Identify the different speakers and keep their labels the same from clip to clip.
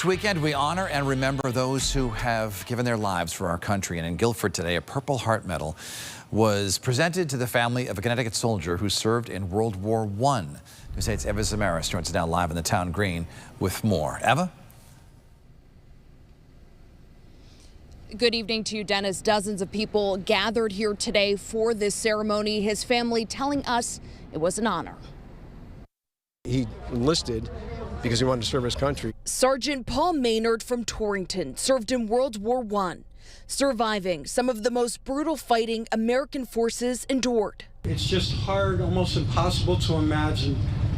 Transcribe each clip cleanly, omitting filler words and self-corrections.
Speaker 1: This weekend, we honor and remember those who have given their lives for our country. And in Guilford today, a Purple Heart Medal was presented to the family of a Connecticut soldier who served in World War I. News 8's Eva Zamaris joins us now live in the town green with more. Eva?
Speaker 2: Good evening to you, Dennis. Dozens of people gathered here today for this ceremony. His family telling us it was an honor.
Speaker 3: He enlisted because he wanted to serve his country.
Speaker 2: Sergeant Paul Maynard from Torrington served in World War I, surviving some of the most brutal fighting American forces endured.
Speaker 4: It's just hard, almost impossible to imagine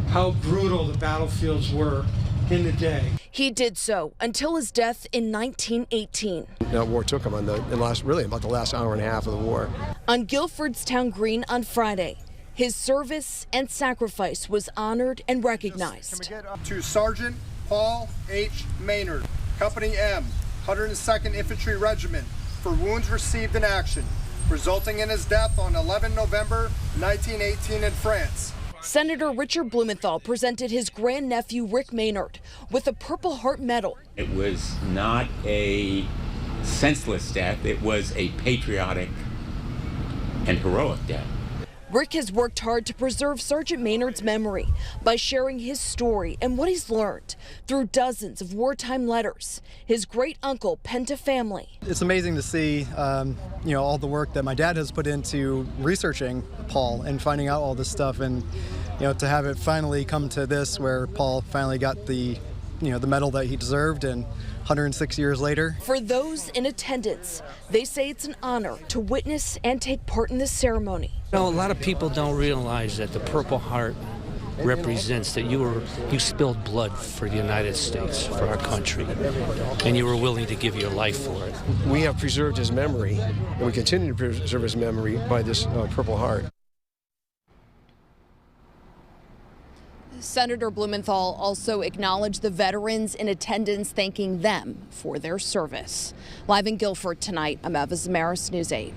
Speaker 4: how brutal the battlefields were in the day.
Speaker 2: He did so until his death in 1918.
Speaker 3: That war took him on about the last hour and a half of the war.
Speaker 2: On Guilford's town green on Friday, his service and sacrifice was honored and recognized.
Speaker 5: To Sergeant Paul H. Maynard, Company M, 102nd Infantry Regiment, for wounds received in action, resulting in his death on 11 November 1918 in France.
Speaker 2: Senator Richard Blumenthal presented his grandnephew Rick Maynard with a Purple Heart Medal.
Speaker 6: It was not a senseless death, it was a patriotic and heroic death.
Speaker 2: Rick has worked hard to preserve Sergeant Maynard's memory by sharing his story and what he's learned through dozens of wartime letters his great uncle penned to family.
Speaker 7: It's amazing to see, all the work that my dad has put into researching Paul and finding out all this stuff, and to have it finally come to this, where Paul finally got the medal that he deserved, and 106 years later.
Speaker 2: For those in attendance, they say it's an honor to witness and take part in this ceremony.
Speaker 8: A lot of people don't realize that the Purple Heart represents that you spilled blood for the United States, for our country, and you were willing to give your life for it.
Speaker 3: We have preserved his memory, and we continue to preserve his memory by this Purple Heart.
Speaker 2: Senator Blumenthal also acknowledged the veterans in attendance, thanking them for their service. Live in Guilford tonight, I'm Eva Zamaris, News 8.